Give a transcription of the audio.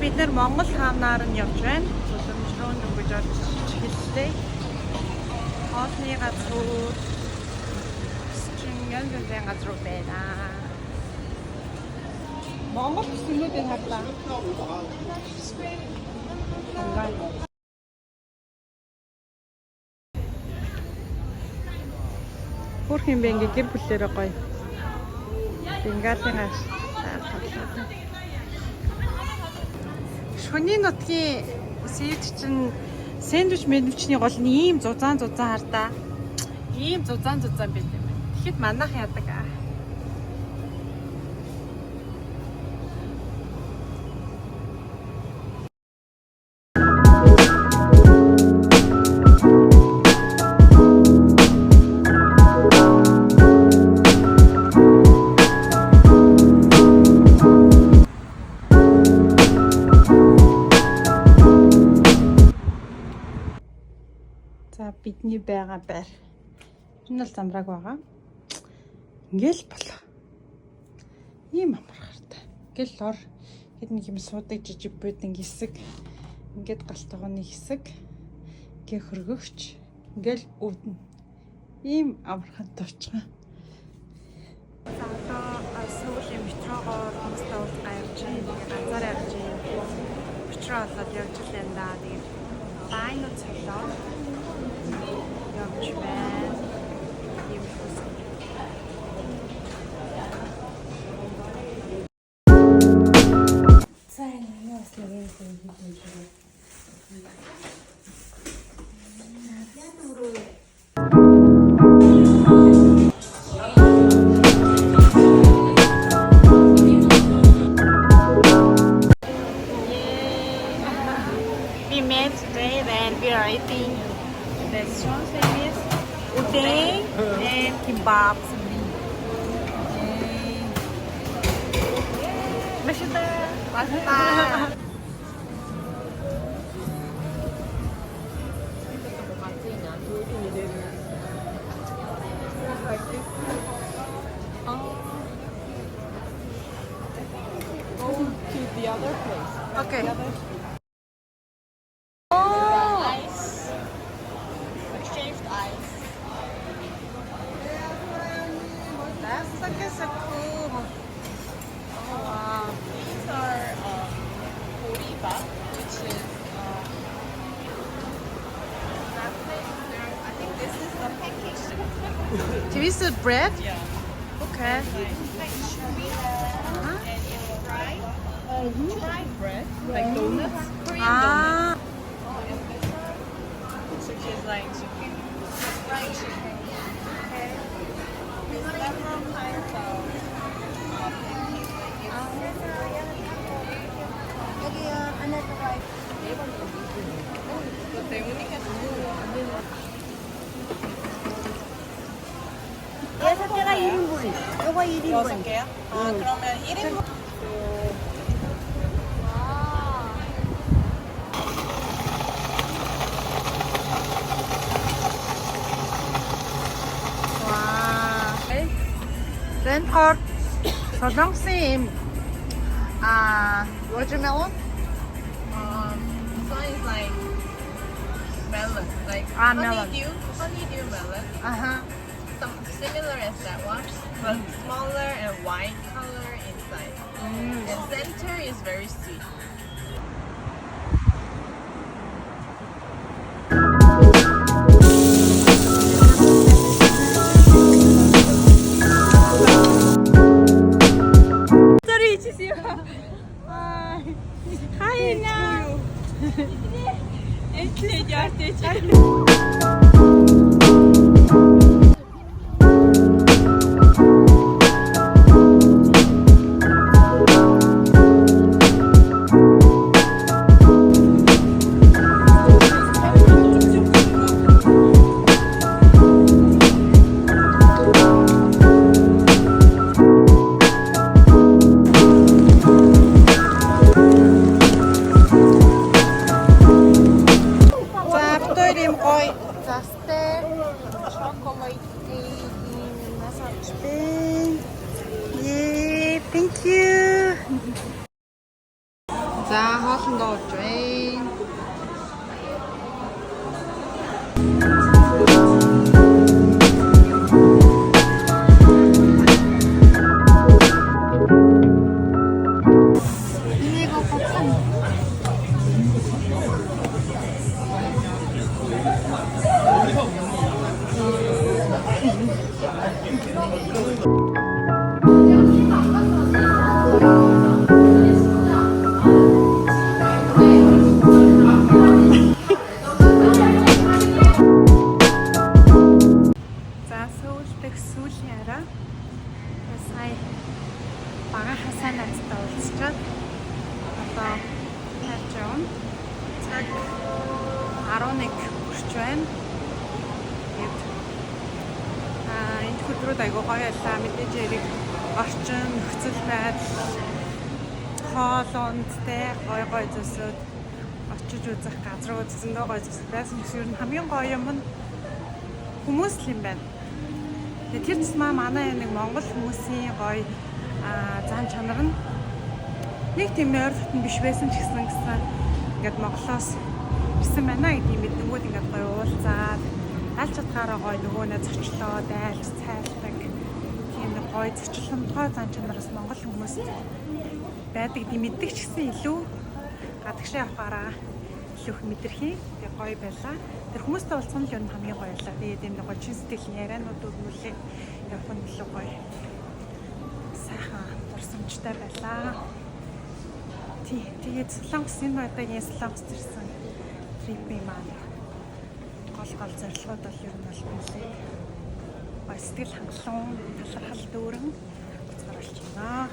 бид нэр Монгол хаанаар нь явж байна. Уламж руу ингэж орж хэллээ. Хоолны газар Стрингэн зэн газар байна. Монгол төсөлүүдийг харлаа. Хөрх юм бэ ингээ гэр бүлээрээ гоё. Бенгалийн гаш. Шөнийн нутгийн сэвч чинь сэндвич мэдвчний гол нь ийм зузаан хардаа. Ийм зузаан байт юм байна. Тэгэхэд манайх яадаг аа. Бидний байгаа байр. Энэ бол замбрааг байгаа. Ингээл болоо. Ийм амархартай. Ингээл ор хэд нэг юм суудаг жижиг буудан хэсэг. Ингээд галтгооны хэсэг. Ингээ хөргөгч. Ингээл өвдөн. Ийм амархан товчхон. За одоо Суулийн метрогоор хүмүүстэй уулзгаа явж байна. Ганцаараа явж байна. Метро болоод явж байна да. Тэгээд байна цолоо. Явж байна. Ийм хүсэж. Сайн наас нэг юм хийх. We met today and we are eating restaurant service, udang and kimbap. Masita, pasta. Go to the other place. Okay. So cool. Oh wow. These are 40 baht, which is I think this is the pancake. Twisted bread? Yeah. Okay. Like chubby and it's fried bread, like donuts, Korean donuts. Which is like chicken, fried chicken. 여섯 개가 1인분. 요거 1인분. 6개요? 아, 그러면 1인분. 와. 렌털 서정쌤 watermelon? This one is like melon, like melon. honeydew melon. Some similar as that one, but smaller and white color inside. And center is very sweet. Hi, now. хоолндоо ууж байна. Сүүлийн арай сая багахан сайн найзтай уулзчаад одоо хайж явна. Цаг 11 хүрч байна. Тэгээд энэ өдрүүд айгүй гоё байлаа. Мэдээж яриг орчин нөхцөл байдал хоол ундтэй гоё зүйлсүүд очиж үзэх газрууд зөндөө гоё зүйлс байсан. Ер нь хамгийн гоё юм нь хүмүүс л юм байна. Тэр тусмаа манай нэг Монгол хүмүүсийн гоё зан чанар нь нэг тийм ойр дотн биш байсан ч гэсэн ингээд Монголоос ирсэн байна гэдгийг мэднгүүд ингээд гоё уулзаад аль чадхаараа гоё нөгөөнөө зочлоо дайлж цайлдаг тийм нэг гоё зочломтгой зан чанараас Монгол хүмүүс байдаг гэдэг мэддэг ч гэсэн илүү гадагшаа явахаараа илүү их мэдэрхий тэгээ гоё байлаа. Тэр хүмүүстэй уулзсан л юм хамгийн гоё байлаа. Тэгээд юм нэг гоё чин сэтгэлийн ярианууд өгмөлээ явах нь илүү гоё. Сайхан дурсамжтай байлаа. Тэгээд Солонгос энэ удаагийн Солонгост ирсэн трипийн маань гол зорилгууд бол ер нь бол нэлээд гоё сэтгэл хангалуун талархал дүүрэн уцаар болж байна.